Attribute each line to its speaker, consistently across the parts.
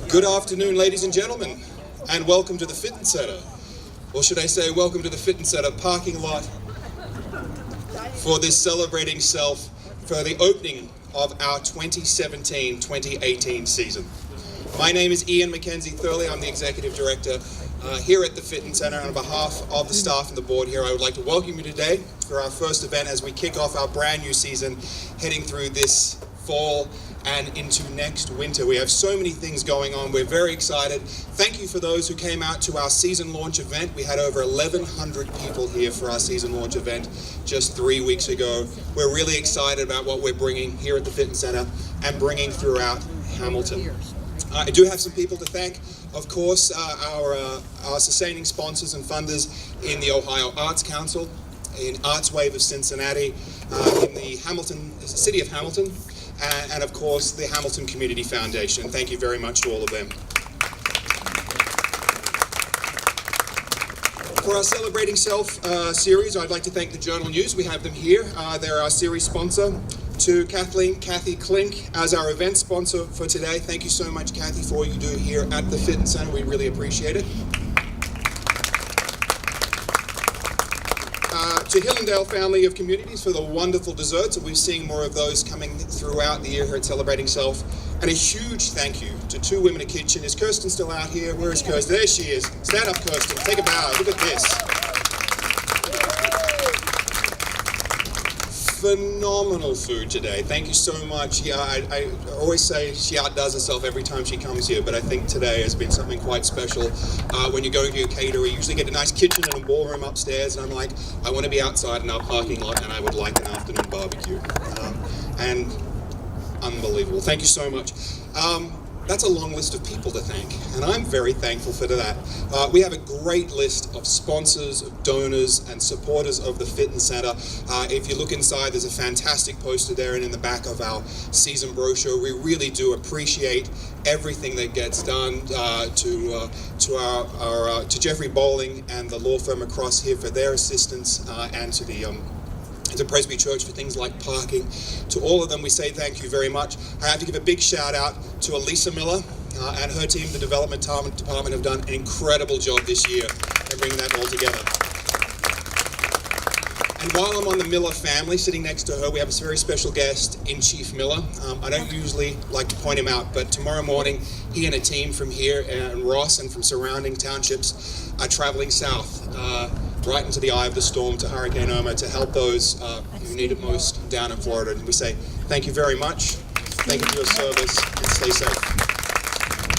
Speaker 1: Good afternoon, ladies and gentlemen, and welcome to the Fitness Center. Or should I say, welcome to the Fitness Center parking lot for this celebrating self for the opening of our 2017-2018 season. My name is Ian Mackenzie Thurley. I'm the Executive Director here at the Fitness Center. On behalf of the staff and the board here, I would like to welcome you today for our first event as we kick off our brand new season, heading through this fall and into next winter. We have so many things going on. We're very excited. Thank you for those who came out to our season launch event. We had over 1,100 people here for our season launch event just 3 weeks ago. We're really excited about what we're bringing here at the Fitness Center and bringing throughout Hamilton. I do have some people to thank. Of course, our sustaining sponsors and funders in the Ohio Arts Council, in ArtsWave of Cincinnati, in the city of Hamilton, and of course the Hamilton Community Foundation. Thank you very much to all of them. For our Celebrating Self series, I'd like to thank the Journal News. We have them here. They're our series sponsor. To Kathy Klink as our event sponsor for today. Thank you so much, Kathy, for all you do here at the Fitness Center. We really appreciate it. To Hillendale Family of Communities for the wonderful desserts, and we're seeing more of those coming throughout the year here at Celebrating Self. And a huge thank you to Two Women a Kitchen. Is Kirsten still out here? Where is Kirsten? There she is. Stand up, Kirsten. Take a bow. Look at this. Phenomenal food today. Thank you so much. Yeah, I always say she outdoes herself every time she comes here, but I think today has been something quite special. When you're going to your caterer, you usually get a nice kitchen and a ballroom upstairs, and I'm like, I want to be outside in our parking lot, and I would like an afternoon barbecue. And unbelievable. Thank you so much. That's a long list of people to thank, and I'm very thankful for that. We have a great list of sponsors, of donors, and supporters of the Fitness Center. If you look inside, there's a fantastic poster there, and in the back of our season brochure, we really do appreciate everything that gets done. To Jeffrey Bowling and the law firm across here for their assistance, and to the Presby Church for things like parking. To all of them, we say thank you very much. I have to give a big shout out to Elisa Miller and her team, the development department, have done an incredible job this year in bringing that all together. And while I'm on the Miller family, sitting next to her, we have a very special guest in Chief Miller. I don't usually like to point him out, but tomorrow morning, he and a team from here and Ross and from surrounding townships are traveling south, right into the eye of the storm to Hurricane Irma to help those who need it most down in Florida. And we say thank you very much. Thank you for your service, and stay safe.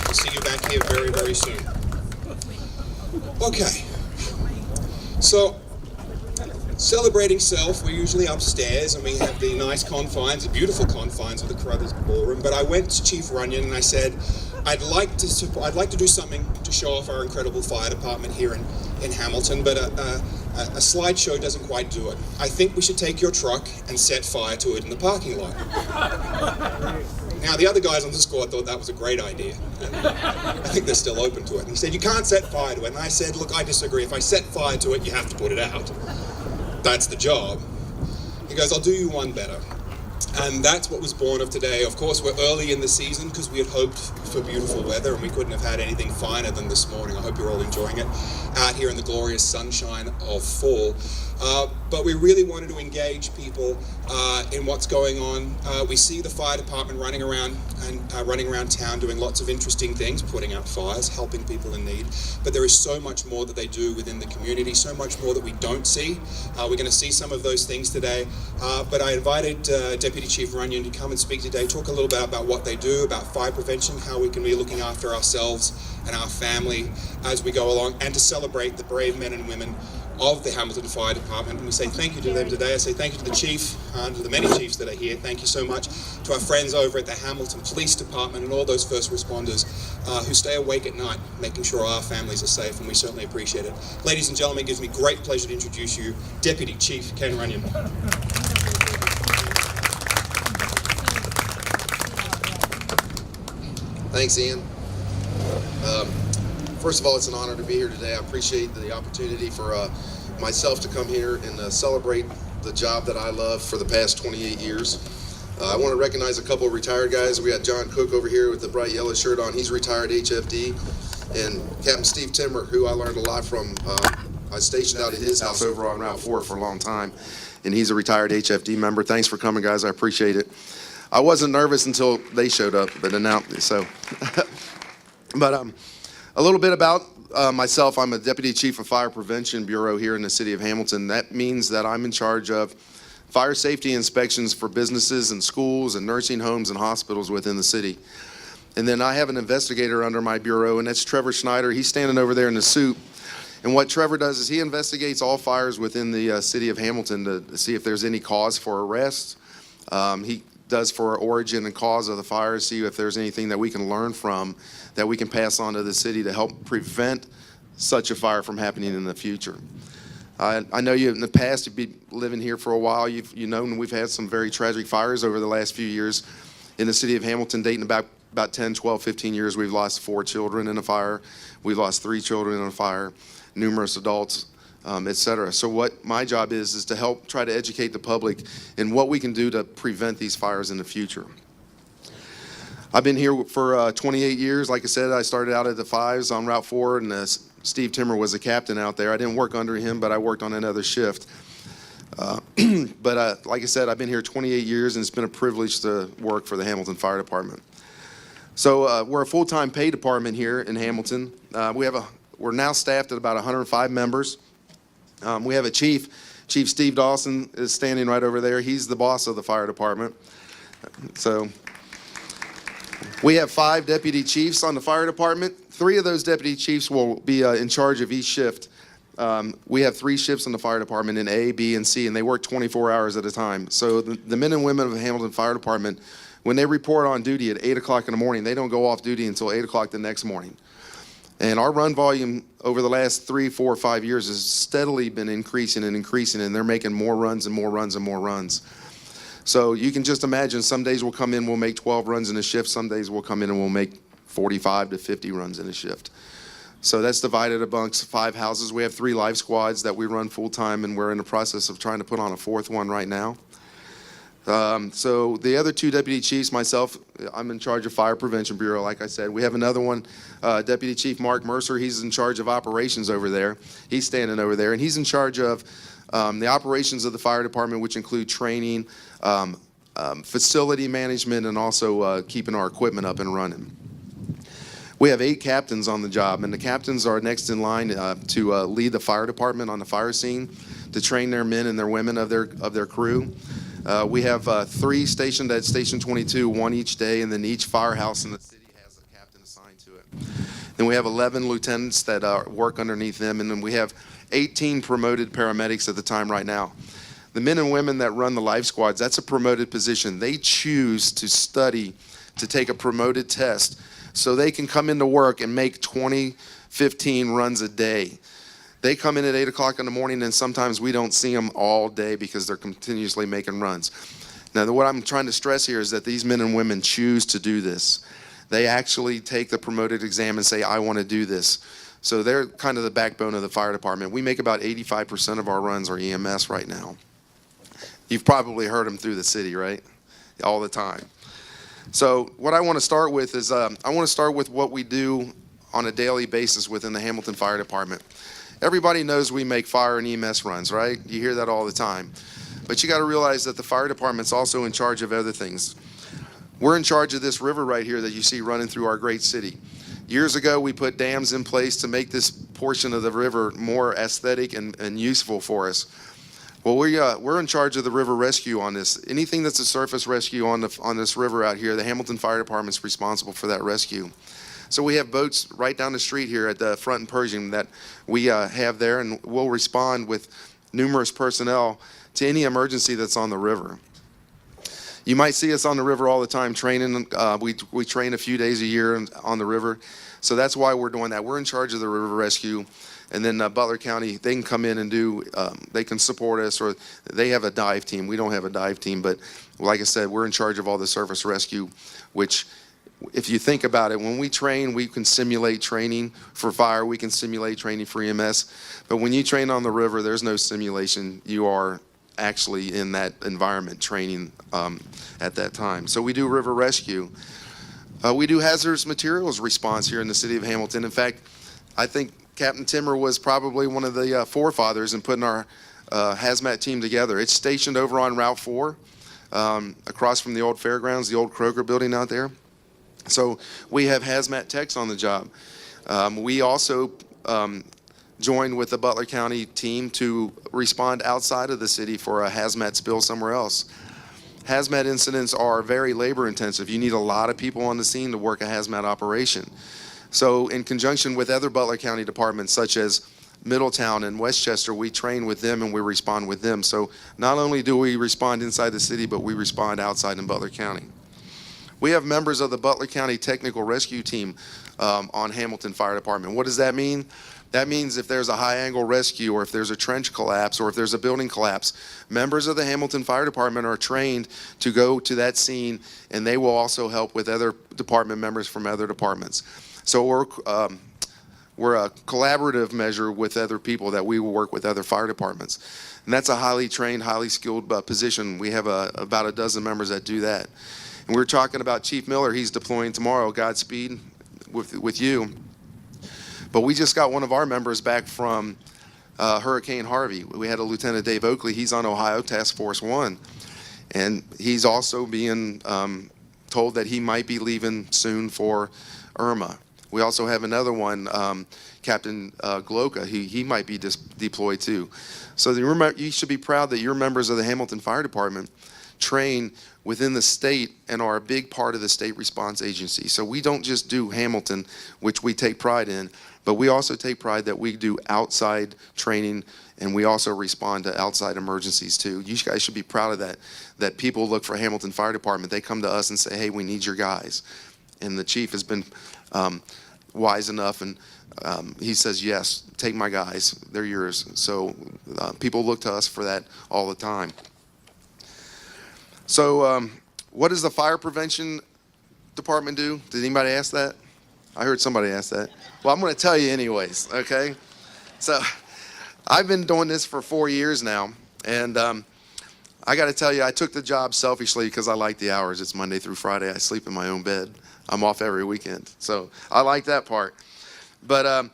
Speaker 1: We'll see you back here very, very soon. Okay. So, Celebrating Self, we're usually upstairs and we have the nice confines, the beautiful confines of the Carruthers Ballroom, but I went to Chief Runyon and I said, I'd like to do something to show off our incredible fire department here in Hamilton, but a slideshow doesn't quite do it. I think we should take your truck and set fire to it in the parking lot. Now, the other guys on the squad thought that was a great idea, and I think they're still open to it. And he said, you can't set fire to it. And I said, look, I disagree. If I set fire to it, you have to put it out. That's the job. He goes, I'll do you one better. And that's what was born of today. Of course, we're early in the season because we had hoped for beautiful weather and we couldn't have had anything finer than this morning. I hope you're all enjoying it out here in the glorious sunshine of fall. But we really wanted to engage people in what's going on. We see the fire department running around town doing lots of interesting things, putting out fires, helping people in need. But there is so much more that they do within the community, so much more that we don't see. We're going to see some of those things today. But I invited Deputy Chief Runyon to come and speak today, talk a little bit about what they do, about fire prevention, how we can be looking after ourselves and our family as we go along, and to celebrate the brave men and women of the Hamilton Fire Department. And we say thank you to them today. I say thank you to the Chief and to the many chiefs that are here. Thank you so much to our friends over at the Hamilton Police Department and all those first responders who stay awake at night making sure our families are safe, and we certainly appreciate it. Ladies and gentlemen, it gives me great pleasure to introduce you Deputy Chief Ken Runyon.
Speaker 2: Thanks, Ian. First of all, it's an honor to be here today. I appreciate the opportunity for myself to come here and celebrate the job that I love for the past 28 years. I want to recognize a couple of retired guys. We got John Cook over here with the bright yellow shirt on. He's retired HFD. And Captain Steve Timmer, who I learned a lot from. I was stationed out at his house over on Route 4 for a long time. And he's a retired HFD member. Thanks for coming, guys. I appreciate it. I wasn't nervous until they showed up, but now, so. But a little bit about myself. I'm a Deputy Chief of Fire Prevention Bureau here in the city of Hamilton. That means that I'm in charge of fire safety inspections for businesses and schools and nursing homes and hospitals within the city. And then I have an investigator under my bureau, and that's Trevor Schneider. He's standing over there in the suit. And what Trevor does is he investigates all fires within the city of Hamilton to see if there's any cause for arrest. He does for origin and cause of the fire, see if there's anything that we can learn from that we can pass on to the city to help prevent such a fire from happening in the future. I know you in the past, you've been living here for a while, you've known we've had some very tragic fires over the last few years in the city of Hamilton, dating about 10, 12, 15 years. We've lost 4 children in a fire. We've lost 3 children in a fire, numerous adults, etc. So what my job is to help try to educate the public in what we can do to prevent these fires in the future. I've been here for 28 years. Like I said, I started out at the 5s on Route 4, and Steve Timmer was the captain out there. I didn't work under him, but I worked on another shift. But like I said, I've been here 28 years, and it's been a privilege to work for the Hamilton Fire Department. So we're a full-time pay department here in Hamilton. We're now staffed at about 105 members. We have a chief. Chief Steve Dawson is standing right over there. He's the boss of the fire department. So we have 5 deputy chiefs on the fire department. 3 of those deputy chiefs will be in charge of each shift. We have 3 shifts in the fire department in A, B, and C, and they work 24 hours at a time. So the men and women of the Hamilton Fire Department, when they report on duty at 8 o'clock in the morning, they don't go off duty until 8 o'clock the next morning. And our run volume over the last 3, 4, 5 years has steadily been increasing, and they're making more runs and more runs and more runs. So you can just imagine, some days we'll come in, we'll make 12 runs in a shift. Some days we'll come in and we'll make 45 to 50 runs in a shift. So that's divided amongst 5 houses. We have 3 life squads that we run full time, and we're in the process of trying to put on a 4th one right now. So the other 2 deputy chiefs, myself, I'm in charge of Fire Prevention Bureau, like I said. We have another one, Deputy Chief Mark Mercer. He's in charge of operations over there. He's standing over there, and he's in charge of the operations of the fire department, which include training, facility management, and also keeping our equipment up and running. We have 8 captains on the job, and the captains are next in line to lead the fire department on the fire scene, to train their men and their women of their crew. We have 3 stationed at Station 22, 1 each day, and then each firehouse in the city has a captain assigned to it. Then we have 11 lieutenants that work underneath them, and then we have 18 promoted paramedics at the time right now. The men and women that run the life squads, that's a promoted position. They choose to study to take a promoted test so they can come into work and make 20, 15 runs a day. They come in at 8 o'clock in the morning, and sometimes we don't see them all day because they're continuously making runs. Now, what I'm trying to stress here is that these men and women choose to do this. They actually take the promoted exam and say, I want to do this. So they're kind of the backbone of the fire department. We make about 85% of our runs are EMS right now. You've probably heard them through the city, right? All the time. So what I want to start with is I want to start with what we do on a daily basis within the Hamilton Fire Department. Everybody knows we make fire and EMS runs, right? You hear that all the time. But you got to realize that the fire department's also in charge of other things. We're in charge of this river right here that you see running through our great city. Years ago, we put dams in place to make this portion of the river more aesthetic and useful for us. Well, we're in charge of the river rescue on this. Anything that's a surface rescue on this river out here, the Hamilton Fire Department's responsible for that rescue. So we have boats right down the street here at the front in Pershing that we have there, and we'll respond with numerous personnel to any emergency that's on the river. You might see us on the river all the time training. We train a few days a year on the river. So that's why we're doing that. We're in charge of the river rescue. And then Butler County, they can come in and they can support us, or they have a dive team. We don't have a dive team, but like I said, we're in charge of all the surface rescue, which if you think about it, when we train, we can simulate training for fire. We can simulate training for EMS. But when you train on the river, there's no simulation. You are actually in that environment training at that time. So we do river rescue. We do hazardous materials response here in the city of Hamilton. In fact, I think Captain Timmer was probably one of the forefathers in putting our hazmat team together. It's stationed over on Route 4, across from the old fairgrounds, the old Kroger building out there. So we have hazmat techs on the job. We also joined with the Butler County team to respond outside of the city for a hazmat spill somewhere else. Hazmat incidents are very labor intensive. You need a lot of people on the scene to work a hazmat operation. So in conjunction with other Butler County departments such as Middletown and Westchester, we train with them and we respond with them. So not only do we respond inside the city, but we respond outside in Butler County. We have members of the Butler County Technical Rescue Team on Hamilton Fire Department. What does that mean? That means if there's a high-angle rescue or if there's a trench collapse or if there's a building collapse, members of the Hamilton Fire Department are trained to go to that scene, and they will also help with other department members from other departments. So we're a collaborative measure with other people that we will work with other fire departments. And that's a highly trained, highly skilled position. We have about a dozen members that do that. And we're talking about Chief Miller. He's deploying tomorrow. Godspeed with you. But we just got one of our members back from Hurricane Harvey. We had a Lieutenant Dave Oakley. He's on Ohio Task Force 1. And he's also being told that he might be leaving soon for Irma. We also have another one, Captain Gloka. He might be deployed too. So you should be proud that your members of the Hamilton Fire Department train within the state and are a big part of the state response agency. So we don't just do Hamilton, which we take pride in, but we also take pride that we do outside training and we also respond to outside emergencies too. You guys should be proud of that people look for Hamilton Fire Department. They come to us and say, hey, we need your guys. And the chief has been wise enough and he says, yes, take my guys, they're yours. So people look to us for that all the time. So what does the fire prevention department do? Did anybody ask that? I heard somebody ask that. Well, I'm going to tell you anyways, okay? So I've been doing this for 4 years now, and I got to tell you, I took the job selfishly because I like the hours. It's Monday through Friday. I sleep in my own bed. I'm off every weekend, so I like that part. But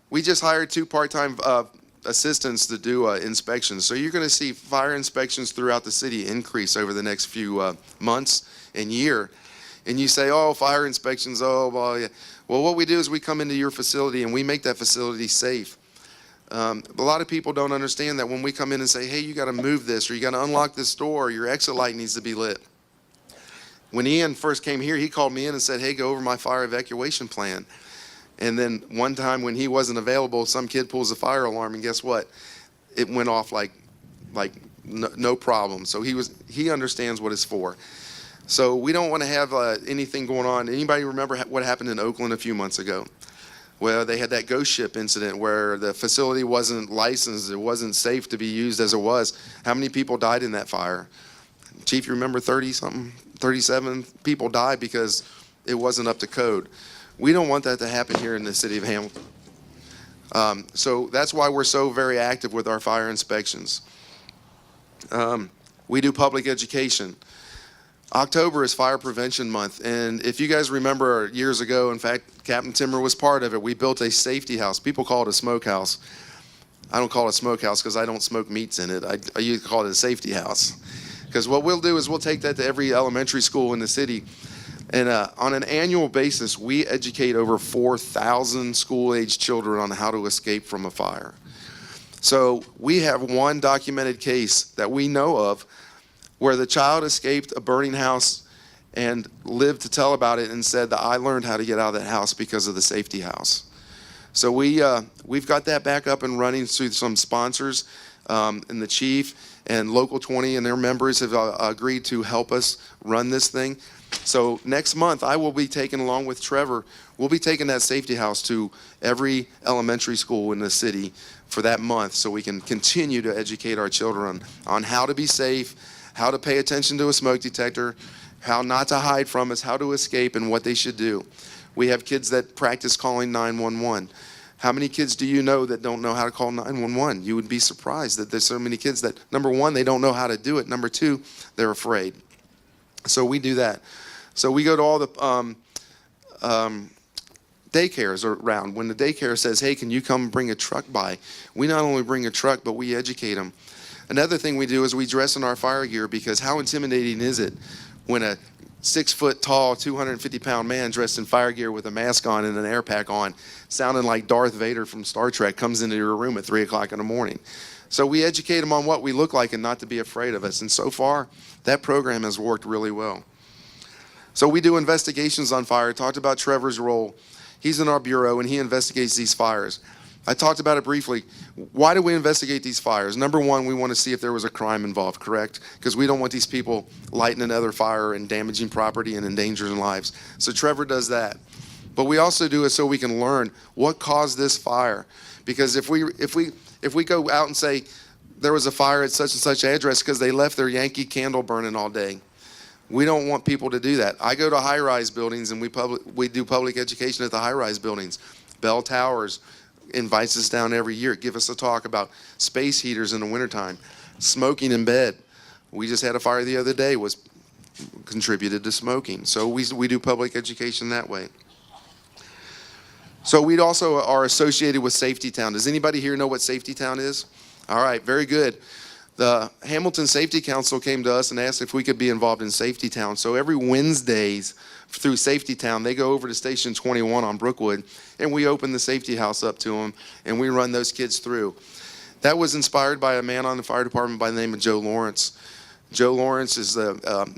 Speaker 2: we just hired 2 part-time assistants to do inspections. So you're going to see fire inspections throughout the city increase over the next few months and year. And you say, oh, fire inspections, oh, well, yeah. Well, what we do is we come into your facility and we make that facility safe. A lot of people don't understand that when we come in and say, hey, you got to move this or you got to unlock this door or your exit light needs to be lit. When Ian first came here, he called me in and said, hey, go over my fire evacuation plan. And then one time when he wasn't available, some kid pulls a fire alarm, and guess what? It went off like no problem. So he understands what it's for. So we don't want to have anything going on. Anybody remember what happened in Oakland a few months ago? Well, they had that ghost ship incident where the facility wasn't licensed. It wasn't safe to be used as it was. How many people died in that fire? Chief, you remember 30-something, 37 people died because it wasn't up to code. We don't want that to happen here in the city of Hamilton. So that's why we're so very active with our fire inspections. We do public education. October is Fire Prevention Month, and if you guys remember years ago, in fact, Captain Timmer was part of it, we built a safety house. People call it a smokehouse. I don't call it a smokehouse because I don't smoke meats in it. I used to call it a safety house. Because what we'll do is we'll take that to every elementary school in the city, and on an annual basis, we educate over 4,000 school-age children on how to escape from a fire. So we have one documented case that we know of where the child escaped a burning house and lived to tell about it and said that I learned how to get out of that house because of the safety house. So we've got that back up and running through some sponsors, and the chief and Local 20 and their members have agreed to help us run this thing. So next month, I will be taking, along with Trevor, we'll be taking that safety house to every elementary school in the city for that month so we can continue to educate our children on how to be safe, how to pay attention to a smoke detector, how not to hide from us, how to escape, and what they should do. We have kids that practice calling 911. How many kids do you know that don't know how to call 911? You would be surprised that there's so many kids that, number one, they don't know how to do it. Number two, they're afraid. So we do that. So we go to all the daycares around. When the daycare says, hey, can you come bring a truck by? We not only bring a truck, but we educate them. Another thing we do is we dress in our fire gear, because how intimidating is it when a 6-foot tall, 250-pound man dressed in fire gear with a mask on and an air pack on, sounding like Darth Vader from Star Trek, comes into your room at 3 o'clock in the morning. So we educate them on what we look like and not to be afraid of us. And so far, that program has worked really well. So we do investigations on fire. I talked about Trevor's role. He's in our bureau, and he investigates these fires. I talked about it briefly. Why do we investigate these fires? Number one, we want to see if there was a crime involved, correct? Because we don't want these people lighting another fire and damaging property and endangering lives. So Trevor does that. But we also do it so we can learn what caused this fire. Because if we go out and say there was a fire at such and such address because they left their Yankee candle burning all day, we don't want people to do that. I go to high-rise buildings, and we do public education at the high-rise buildings. Bell Towers invites us down every year, give us a talk about space heaters in the wintertime, smoking in bed. We just had a fire the other day, was contributed to smoking. So we do public education that way. So we also are associated with Safety Town. Does anybody here know what Safety Town is? All right, very good. The Hamilton Safety Council came to us and asked if we could be involved in Safety Town. So every Wednesdays through Safety Town, they go over to Station 21 on Brookwood, and we open the safety house up to them, and we run those kids through. That was inspired by a man on the fire department by the name of Joe Lawrence. Joe Lawrence is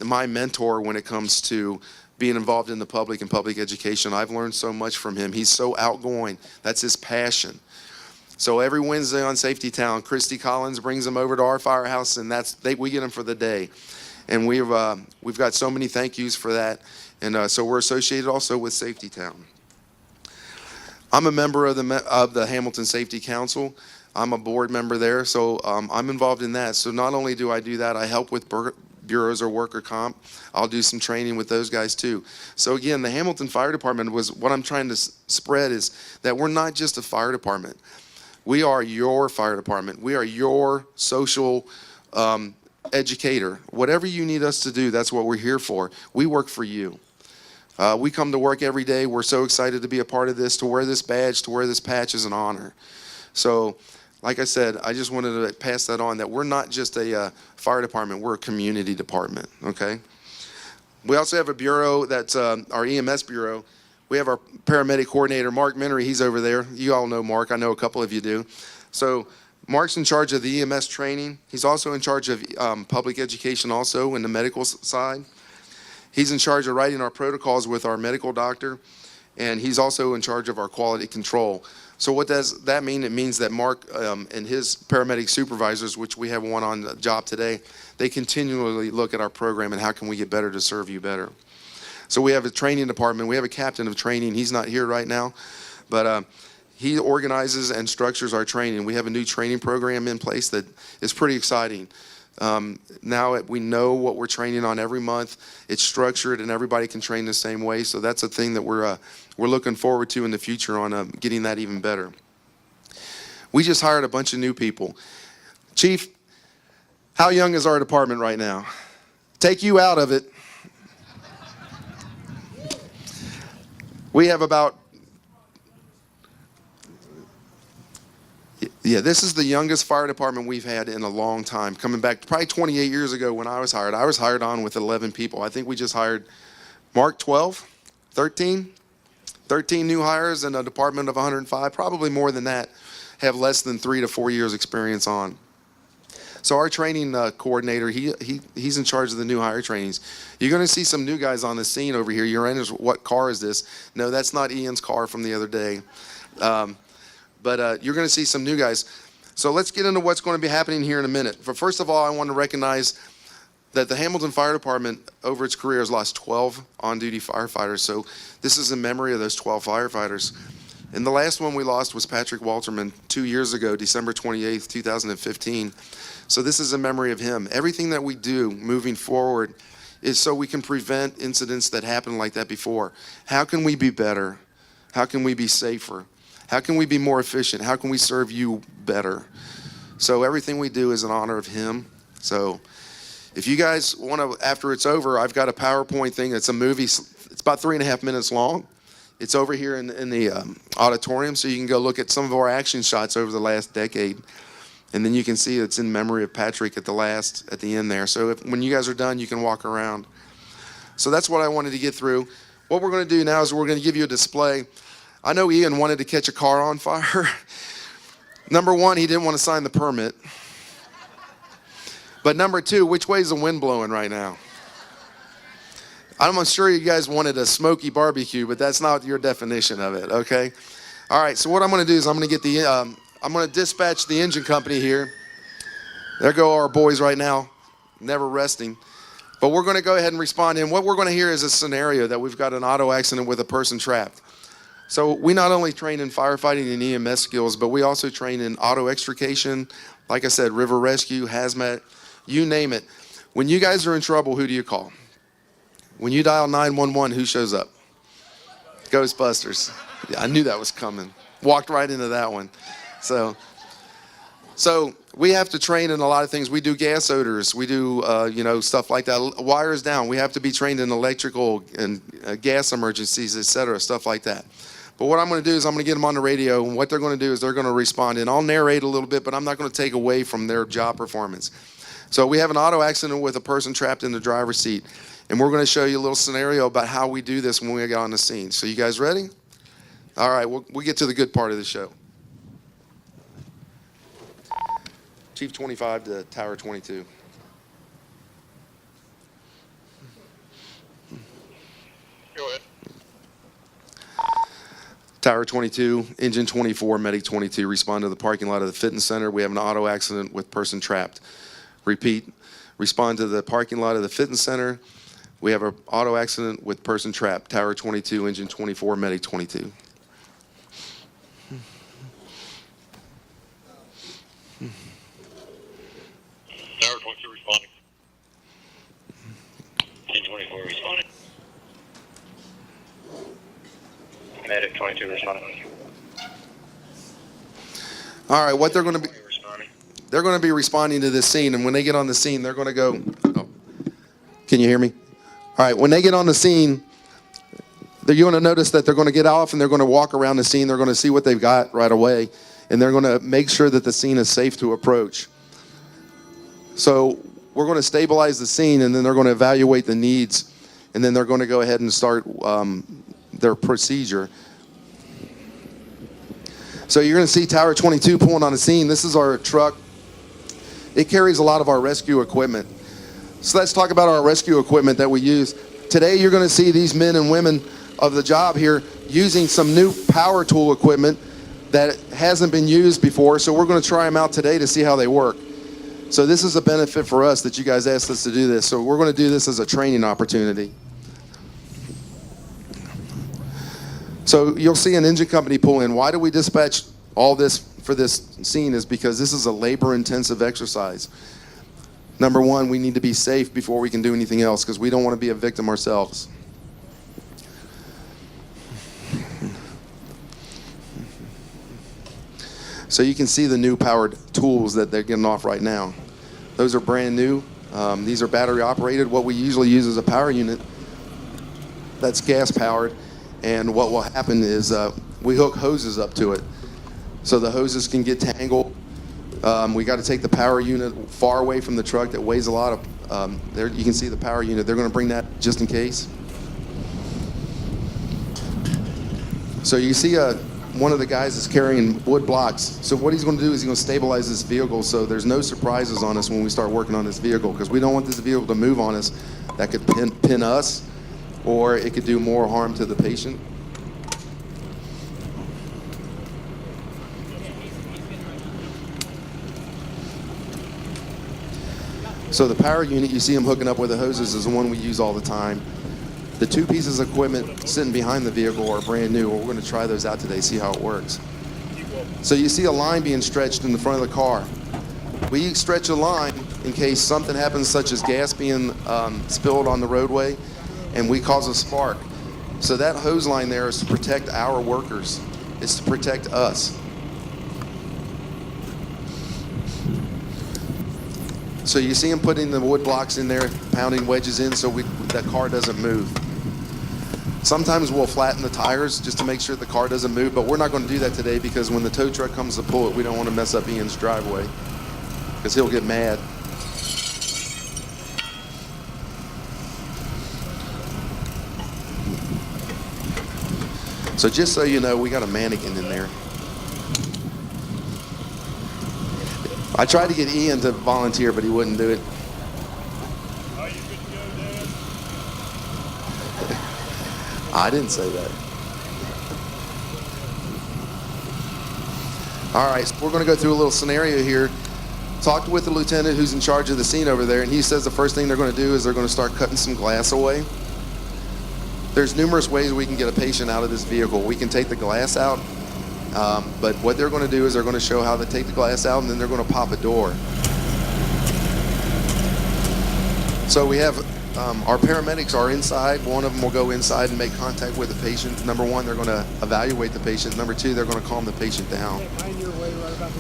Speaker 2: my mentor when it comes to being involved in the public and public education. I've learned so much from him. He's so outgoing. That's his passion. So every Wednesday on Safety Town, Christy Collins brings them over to our firehouse, and we get them for the day. And we've got so many thank yous for that. And so we're associated also with Safety Town. I'm a member of the Hamilton Safety Council. I'm a board member there, so I'm involved in that. So not only do I do that, I help with bureaus or worker comp. I'll do some training with those guys too. So again, the Hamilton Fire Department was what I'm trying to spread is that we're not just a fire department. We are your fire department. We are your social educator. Whatever you need us to do, that's what we're here for. We work for you. We come to work every day. We're so excited to be a part of this, to wear this badge, to wear this patch is an honor. So, like I said, I just wanted to pass that on, that we're not just a fire department, we're a community department, okay? We also have a bureau that's our EMS bureau. We have our paramedic coordinator, Mark Minery. He's over there. You all know Mark. I know a couple of you do. So Mark's in charge of the EMS training. He's also in charge of public education also in the medical side. He's in charge of writing our protocols with our medical doctor, and he's also in charge of our quality control. So what does that mean? It means that Mark and his paramedic supervisors, which we have one on the job today, they continually look at our program and how can we get better to serve you better. So we have a training department. We have a captain of training. He's not here right now, but he organizes and structures our training. We have a new training program in place that is pretty exciting. Now we know what we're training on every month. It's structured and everybody can train the same way. So that's a thing that we're looking forward to in the future on getting that even better. We just hired a bunch of new people. Chief, how young is our department right now? Take you out of it. We have about, this is the youngest fire department we've had in a long time. Coming back probably 28 years ago when I was hired on with 11 people. I think we just hired, Mark, 12, 13 new hires in a department of 105, probably more than that, have less than 3 to 4 years experience on. So our training coordinator, he's in charge of the new hire trainings. You're going to see some new guys on the scene over here. You're in, what car is this? No, that's not Ian's car from the other day. But you're going to see some new guys. So let's get into what's going to be happening here in a minute. But first of all, I want to recognize that the Hamilton Fire Department, over its career, has lost 12 on-duty firefighters. So this is in memory of those 12 firefighters. And the last one we lost was Patrick Walterman 2 years ago, December 28th, 2015. So this is a memory of him. Everything that we do moving forward is so we can prevent incidents that happened like that before. How can we be better? How can we be safer? How can we be more efficient? How can we serve you better? So everything we do is in honor of him. So if you guys want to, after it's over, I've got a PowerPoint thing. It's a movie. It's about 3.5 minutes long. It's over here in the auditorium, so you can go look at some of our action shots over the last decade. And then you can see it's in memory of Patrick at the end there. So when you guys are done, you can walk around. So that's what I wanted to get through. What we're going to do now is we're going to give you a display. I know Ian wanted to catch a car on fire. Number one, he didn't want to sign the permit. But number two, which way is the wind blowing right now? I'm sure you guys wanted a smoky barbecue, but that's not your definition of it, okay? All right, so what I'm going to do is I'm going to dispatch the engine company here. There go our boys right now, never resting. But we're going to go ahead and respond. And what we're going to hear is a scenario that we've got an auto accident with a person trapped. So we not only train in firefighting and EMS skills, but we also train in auto extrication, like I said, river rescue, hazmat, you name it. When you guys are in trouble, who do you call? When you dial 911, who shows up? Ghostbusters. Yeah, I knew that was coming. Walked right into that one. So we have to train in a lot of things. We do gas odors. We do, stuff like that. Wires down. We have to be trained in electrical and gas emergencies, et cetera, stuff like that. But what I'm going to do is I'm going to get them on the radio, and what they're going to do is they're going to respond. And I'll narrate a little bit, but I'm not going to take away from their job performance. So we have an auto accident with a person trapped in the driver's seat. And we're going to show you a little scenario about how we do this when we get on the scene. So you guys ready? All right, we'll get to the good part of the show. Chief 25 to Tower 22.
Speaker 3: Go ahead.
Speaker 2: Tower 22, Engine 24, Medic 22. Respond to the parking lot of the fitness center. We have an auto accident with person trapped. Repeat. Respond to the parking lot of the fitness center. We have an auto accident with person trapped. Tower 22, Engine 24, Medic 22.
Speaker 3: Tower 22 responding. Engine 24 responding. Medic 22 responding.
Speaker 2: All right, what they're going to be...
Speaker 3: Responding.
Speaker 2: They're going to be responding to this scene, and when they get on the scene, they're going to go... Oh. Can you hear me? All right, when they get on the scene, you're going to notice that they're going to get off and they're going to walk around the scene. They're going to see what they've got right away, and they're going to make sure that the scene is safe to approach. So we're going to stabilize the scene, and then they're going to evaluate the needs, and then they're going to go ahead and start their procedure. So you're going to see Tower 22 pulling on the scene. This is our truck. It carries a lot of our rescue equipment. So let's talk about our rescue equipment that we use. Today you're going to see these men and women of the job here using some new power tool equipment that hasn't been used before. So we're going to try them out today to see how they work. So this is a benefit for us that you guys asked us to do this. So we're going to do this as a training opportunity. So you'll see an engine company pull in. Why do we dispatch all this for this scene is because this is a labor-intensive exercise. Number one, we need to be safe before we can do anything else because we don't want to be a victim ourselves. So you can see the new powered tools that they're getting off right now. Those are brand new. These are battery operated. What we usually use is a power unit that's gas powered. And what will happen is we hook hoses up to it. So the hoses can get tangled. We got to take the power unit far away from the truck that weighs a lot of, there you can see the power unit. They're going to bring that just in case. So you see one of the guys is carrying wood blocks. So what he's going to do is he's going to stabilize this vehicle so there's no surprises on us when we start working on this vehicle because we don't want this vehicle to move on us. That could pin us or it could do more harm to the patient. So the power unit you see him hooking up with the hoses is the one we use all the time. The two pieces of equipment sitting behind the vehicle are brand new. We're going to try those out today, see how it works. So you see a line being stretched in the front of the car. We stretch a line in case something happens, such as gas being spilled on the roadway, and we cause a spark. So that hose line there is to protect our workers. It's to protect us. So you see him putting the wood blocks in there, pounding wedges in so that car doesn't move. Sometimes we'll flatten the tires just to make sure the car doesn't move, but we're not going to do that today because when the tow truck comes to pull it, we don't want to mess up Ian's driveway because he'll get mad. So just so you know, we got a mannequin in there. I tried to get Ian to volunteer, but he wouldn't do it.
Speaker 3: Are you good to go, Dad?
Speaker 2: I didn't say that. All right, so we're going to go through a little scenario here. Talked with the lieutenant who's in charge of the scene over there, and he says the first thing they're going to do is they're going to start cutting some glass away. There's numerous ways we can get a patient out of this vehicle. We can take the glass out, but what they're going to do is they're going to show how to take the glass out, and then they're going to pop a door. So we have our paramedics are inside. One of them will go inside and make contact with the patient. Number one, they're going to evaluate the patient. Number two, they're going to calm the patient down.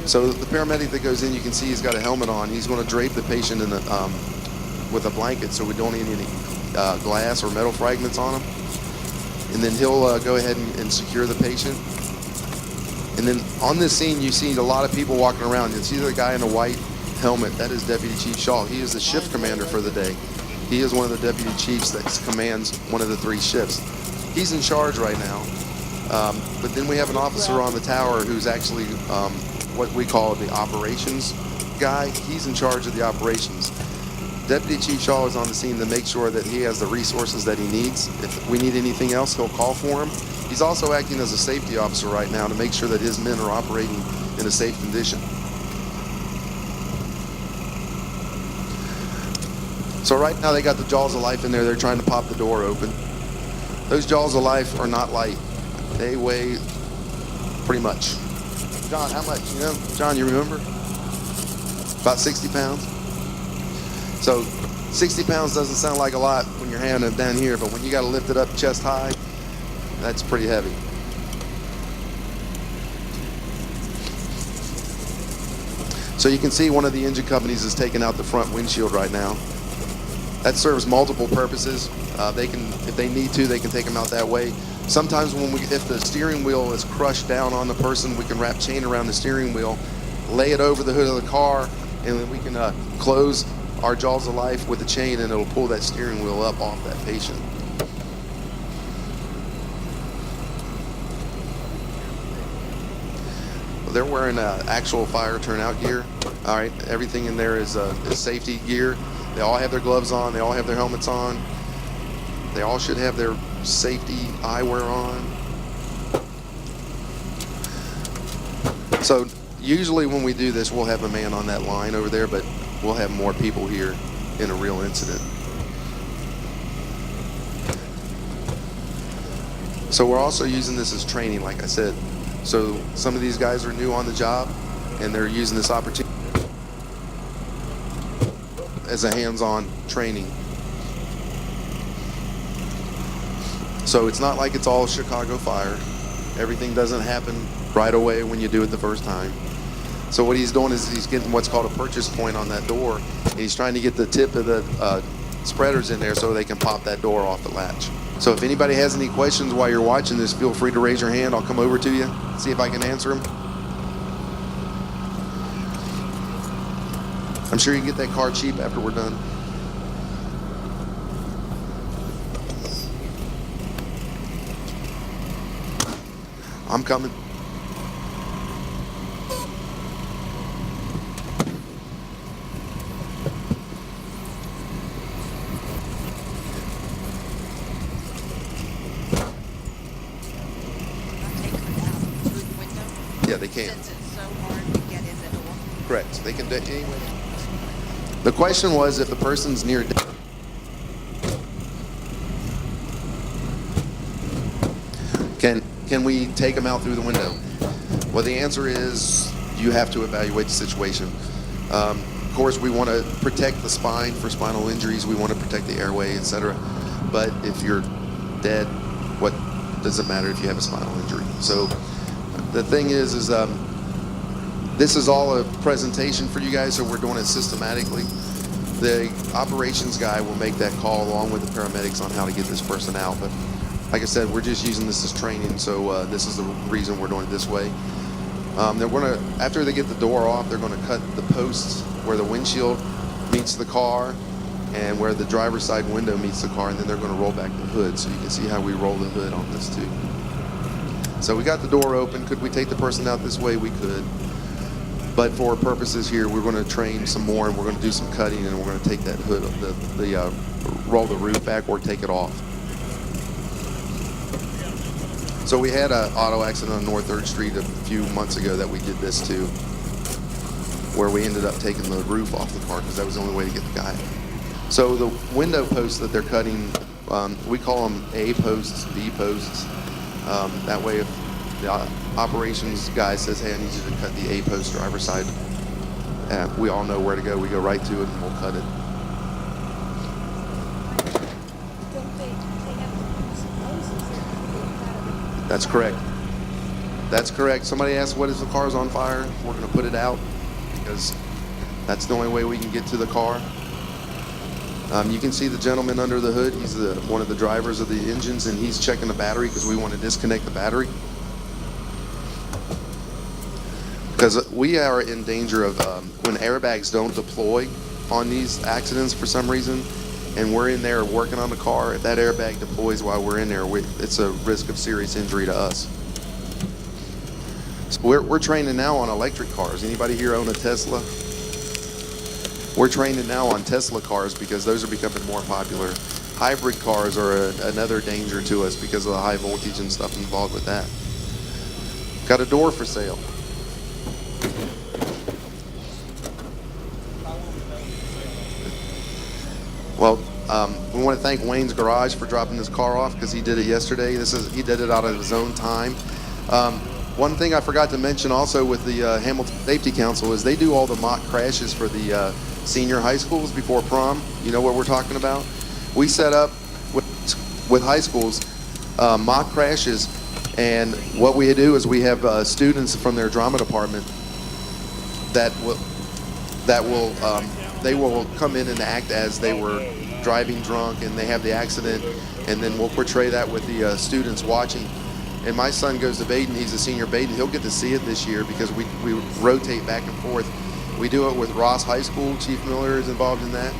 Speaker 2: So the paramedic that goes in, you can see he's got a helmet on. He's going to drape the patient in the, with a blanket so we don't need any glass or metal fragments on him. And then he'll go ahead and secure the patient. And then on this scene, you see a lot of people walking around. You see the guy in a white helmet. That is Deputy Chief Shaw. He is the shift commander for the day. He is one of the deputy chiefs that commands one of the 3 shifts. He's in charge right now. But then we have an officer on the tower who's actually what we call the operations guy. He's in charge of the operations. Deputy Chief Shaw is on the scene to make sure that he has the resources that he needs. If we need anything else, he'll call for him. He's also acting as a safety officer right now to make sure that his men are operating in a safe condition. So right now they got the jaws of life in there. They're trying to pop the door open. Those jaws of life are not light. They weigh pretty much. John, how much? You know, John, you remember? About 60 pounds. So 60 pounds doesn't sound like a lot when you're handing it down here, but when you got to lift it up chest high, that's pretty heavy. So you can see one of the engine companies is taking out the front windshield right now. That serves multiple purposes. They can, if they need to, they can take them out that way. Sometimes if the steering wheel is crushed down on the person, we can wrap chain around the steering wheel, lay it over the hood of the car, and then we can close our jaws of life with the chain, and it'll pull that steering wheel up off that patient. They're wearing actual fire turnout gear. All right, everything in there is safety gear. They all have their gloves on. They all have their helmets on. They all should have their safety eyewear on. So usually when we do this, we'll have a man on that line over there, but we'll have more people here in a real incident. So we're also using this as training, like I said. So some of these guys are new on the job, and they're using this opportunity as a hands-on training. So it's not like it's all Chicago Fire. Everything doesn't happen right away when you do it the first time. So what he's doing is he's getting what's called a purchase point on that door, and he's trying to get the tip of the spreaders in there so they can pop that door off the latch. So if anybody has any questions while you're watching this, feel free to raise your hand. I'll come over to you, see if I can answer them. I'm sure you can get that car cheap after we're done. I'm coming. Yeah, they can.
Speaker 4: Since it's so hard to get in the door.
Speaker 2: Correct. They can do it anyway. The question was if the person's near death. Can we take them out through the window? Well, the answer is you have to evaluate the situation. Of course, we want to protect the spine for spinal injuries. We want to protect the airway, etc. But if you're dead, what does it matter if you have a spinal injury? So the thing is this is all a presentation for you guys, so we're doing it systematically. The operations guy will make that call along with the paramedics on how to get this person out. But like I said, we're just using this as training, so this is the reason we're doing it this way. They're gonna, after they get the door off, they're gonna cut the posts where the windshield meets the car and where the driver's side window meets the car, and then they're gonna roll back the hood, so you can see how we roll the hood on this too. So we got the door open. Could we take the person out this way? We could. But for purposes here, we're going to train some more, and we're going to do some cutting, and we're going to take that hood, roll the roof back or take it off. So we had an auto accident on North 3rd Street a few months ago that we did this to, where we ended up taking the roof off the car because that was the only way to get the guy. So the window posts that they're cutting, we call them A posts, B posts. That way, if the operations guy says, hey, I need you to cut the A post driver's side, we all know where to go. We go right to it and we'll cut it. That's correct. That's correct. Somebody asked, what if the car's on fire? We're going to put it out because that's the only way we can get to the car. You can see the gentleman under the hood. He's one of the drivers of the engines, and he's checking the battery because we want to disconnect the battery. Because we are in danger of when airbags don't deploy on these accidents for some reason, and we're in there working on the car, if that airbag deploys while we're in there, it's a risk of serious injury to us. So we're training now on electric cars. Anybody here own a Tesla? We're training now on Tesla cars because those are becoming more popular. Hybrid cars are another danger to us because of the high voltage and stuff involved with that. Got a door for sale. Well, we want to thank Wayne's Garage for dropping this car off because he did it yesterday. He did it out of his own time. One thing I forgot to mention also with the Hamilton Safety Council is they do all the mock crashes for the senior high schools before prom. You know what we're talking about? We set up with high schools mock crashes, and what we do is we have students from their drama department that will they will come in and act as they were driving drunk and they have the accident, and then we'll portray that with the students watching. And my son goes to Baden, he's a senior Baden, he'll get to see it this year because we rotate back and forth. We do it with Ross High School, Chief Miller is involved in that.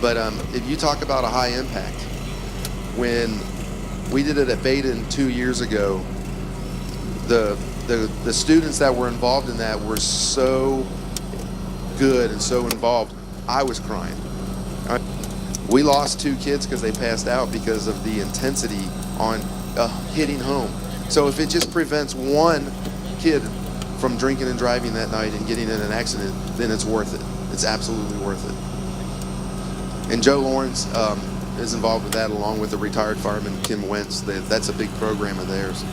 Speaker 2: But if you talk about a high impact, when we did it at Baden 2 years ago, the students that were involved in that were so good and so involved, I was crying. We lost 2 kids because they passed out because of the intensity on hitting home. So if it just prevents one kid from drinking and driving that night and getting in an accident, then it's worth it. It's absolutely worth it. And Joe Lawrence is involved with that along with the retired fireman Kim Wentz. That's a big program of theirs.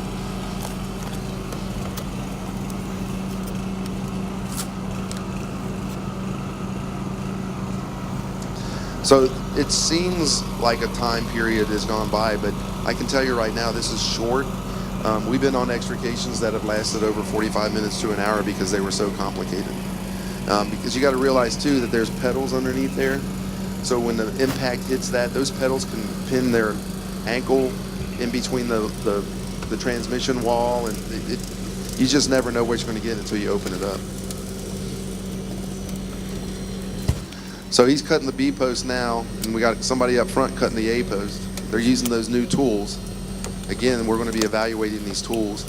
Speaker 2: So it seems like a time period has gone by, but I can tell you right now this is short. We've been on extrications that have lasted over 45 minutes to an hour because they were so complicated. Because you got to realize too that there's pedals underneath there. So when the impact hits that, those pedals can pin their ankle in between the transmission wall, and you just never know what you're going to get until you open it up. So he's cutting the B post now, and we got somebody up front cutting the A post. They're using those new tools. Again, we're going to be evaluating these tools.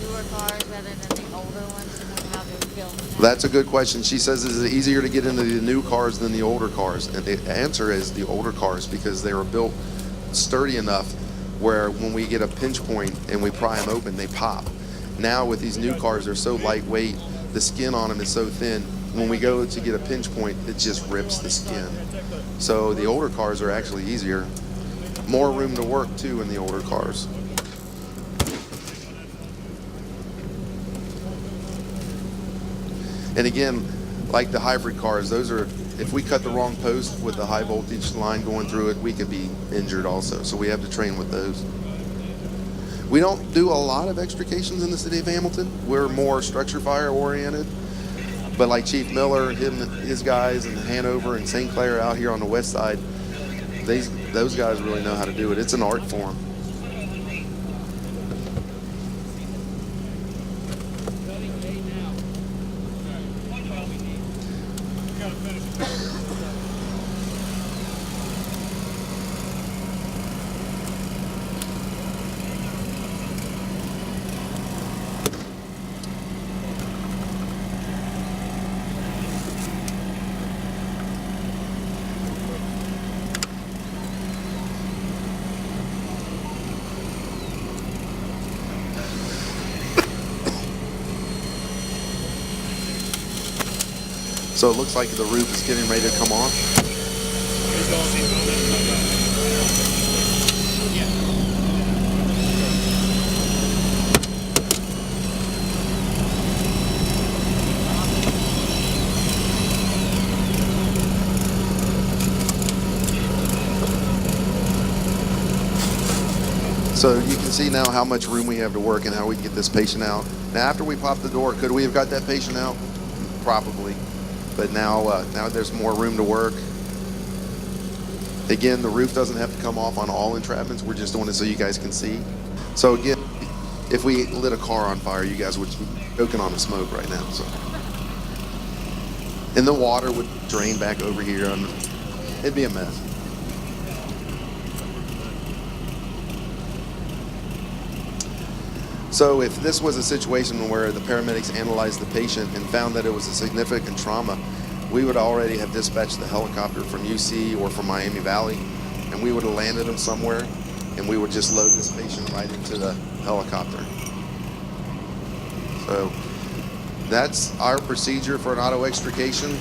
Speaker 4: Newer cars rather than the older ones, and how they're built.
Speaker 2: That's a good question. She says, is it easier to get into the new cars than the older cars? And the answer is the older cars, because they were built sturdy enough where when we get a pinch point and we pry them open, they pop. Now with these new cars, they're so lightweight, the skin on them is so thin, when we go to get a pinch point, it just rips the skin. So the older cars are actually easier. More room to work too in the older cars. And again, like the hybrid cars, those are if we cut the wrong post with the high voltage line going through it, we could be injured also. So we have to train with those. We don't do a lot of extrications in the city of Hamilton. We're more structure fire oriented. But like Chief Miller, his guys in Hanover and St. Clair out here on the west side, those guys really know how to do it. It's an art form. So it looks like the roof is getting ready to come off. So you can see now how much room we have to work and how we can get this patient out. Now after we pop the door, could we have got that patient out? Probably. But now there's more room to work. Again, the roof doesn't have to come off on all entrapments. We're just doing it so you guys can see. So again, if we lit a car on fire, you guys would be choking on the smoke right now. So, and the water would drain back over here, and it'd be a mess. So if this was a situation where the paramedics analyzed the patient and found that it was a significant trauma, we would already have dispatched the helicopter from UC or from Miami Valley, and we would have landed them somewhere, and we would just load this patient right into the helicopter. So that's our procedure for an auto extrication.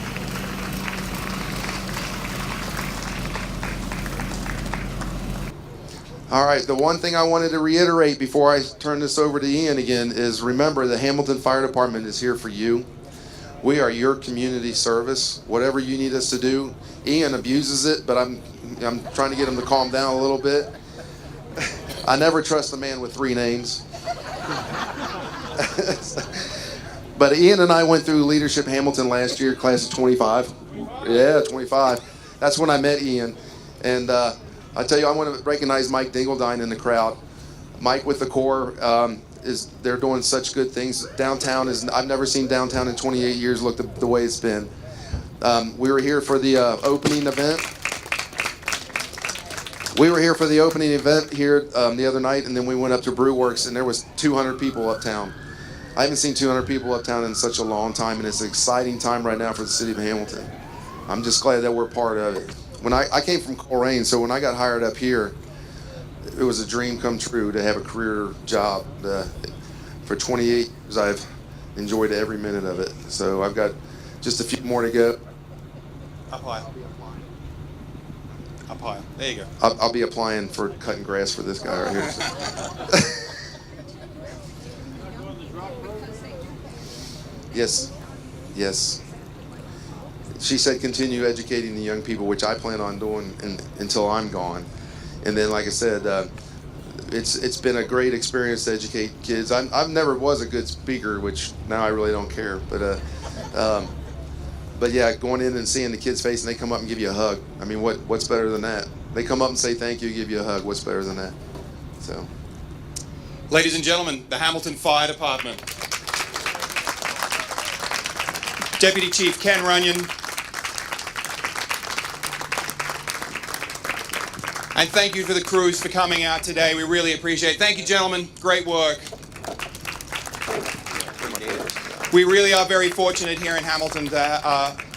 Speaker 2: All right, the one thing I wanted to reiterate before I turn this over to Ian again is remember the Hamilton Fire Department is here for you. We are your community service. Whatever you need us to do. Ian abuses it, but I'm trying to get him to calm down a little bit. I never trust a man with 3 names. But Ian and I went through Leadership Hamilton last year, class of 25. Yeah, 25. That's when I met Ian. And I tell you, I want to recognize Mike Dingledine in the crowd. Mike with the Corps, they're doing such good things. Downtown I've never seen downtown in 28 years look the way it's been. We were here for the opening event. We were here for the opening event here the other night, and then we went up to Brewworks, and there was 200 people uptown. I haven't seen 200 people uptown in such a long time, and it's an exciting time right now for the city of Hamilton. I'm just glad that we're part of it. When I came from Coleraine, so when I got hired up here, it was a dream come true to have a career job. For 28 years, I've enjoyed every minute of it. So I've got just a few more to go.
Speaker 1: Up high. Up high. There you go.
Speaker 2: I'll be applying for cutting grass for this guy right here. Yes. Yes. She said continue educating the young people, which I plan on doing until I'm gone. And then, like I said, it's been a great experience to educate kids. I've never was a good speaker, which now I really don't care. But yeah, going in and seeing the kids' face and they come up and give you a hug. I mean, what's better than that? They come up and say thank you, give you a hug. What's better than that? So,
Speaker 1: Ladies and gentlemen, the Hamilton Fire Department. Deputy Chief Ken Runyon. And thank you to the crews for coming out today. We really appreciate it. Thank you, gentlemen. Great work. We really are very fortunate here in Hamilton to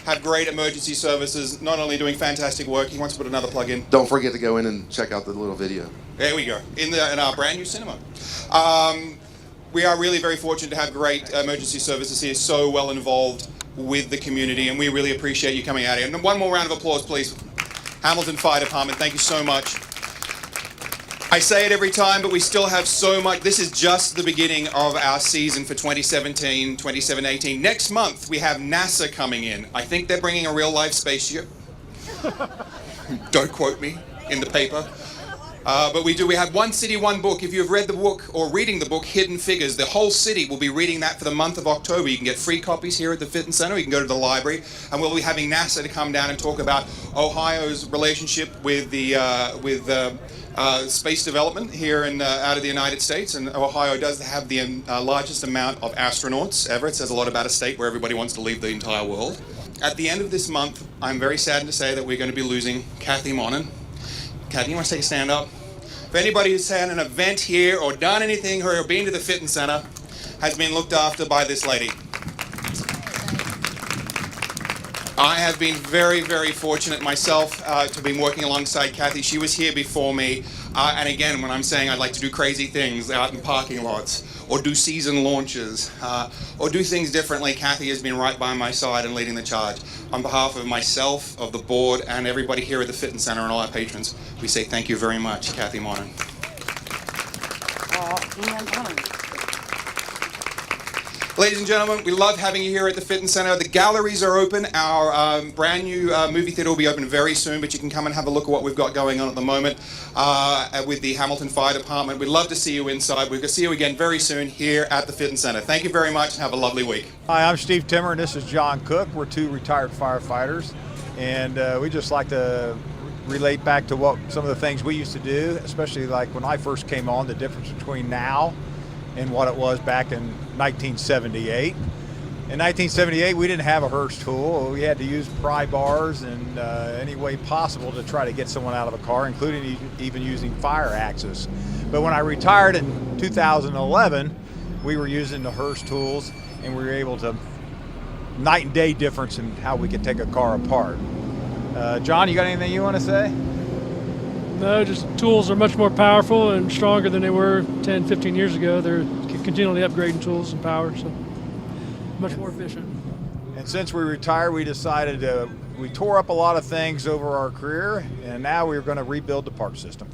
Speaker 1: have great emergency services, not only doing fantastic work. He wants to put another plug in.
Speaker 2: don't forget to go in and check out the little video.
Speaker 1: There we go, in our brand new cinema. We are really very fortunate to have great emergency services here, so well involved with the community, and we really appreciate you coming out here. And one more round of applause, please. Hamilton Fire Department, thank you so much. I say it every time, but we still have so much. This is just the beginning of our season for 2017, 2018. Next month, we have NASA coming in. I think they're bringing a real-life spaceship. Don't quote me in the paper. But we have One City, One Book. If you've read the book or reading the book, Hidden Figures, the whole city will be reading that for the month of October. You can get free copies here at the Fitton Center. You can go to the library. And we'll be having NASA to come down and talk about Ohio's relationship with the space development here out of the United States. And Ohio does have the largest amount of astronauts ever. It says a lot about a state where everybody wants to leave the entire world. At the end of this month, I'm very saddened to say that we're going to be losing Kathy Monin. Kathy, you want to take a stand up? If anybody who's had an event here or done anything or been to the Fitton Center has been looked after by this lady. I have been very, very fortunate myself to have been working alongside Kathy. She was here before me. And again, when I'm saying I'd like to do crazy things out in parking lots or do season launches or do things differently, Kathy has been right by my side and leading the charge. On behalf of myself, of the board, and everybody here at the Fitton Center and all our patrons, we say thank you very much, Kathy Monin. Ladies and gentlemen, we love having you here at the Fitton Center. The galleries are open. Our brand new movie theater will be open very soon, but you can come and have a look at what we've got going on at the moment with the Hamilton Fire Department. We'd love to see you inside. We're going to see you again very soon here at the Fitton Center. Thank you very much and have a lovely week.
Speaker 5: Hi, I'm Steve Timmer and this is John Cook. We're two retired firefighters, and we just like to relate back to what some of the things we used to do, especially like when I first came on, the difference between now and what it was back in 1978. In 1978, we didn't have a Hurst tool. We had to use pry bars and any way possible to try to get someone out of a car, including even using fire axes. But when I retired in 2011, we were using the Hurst tools, and we were able to night and day difference in how we could take a car apart. John, you got anything you want to say?
Speaker 6: No, just tools are much more powerful and stronger than they were 10, 15 years ago. They're continually upgrading tools and power, so much more efficient.
Speaker 5: And since we retired, we decided we tore up a lot of things over our career, and now we're going to rebuild the park system.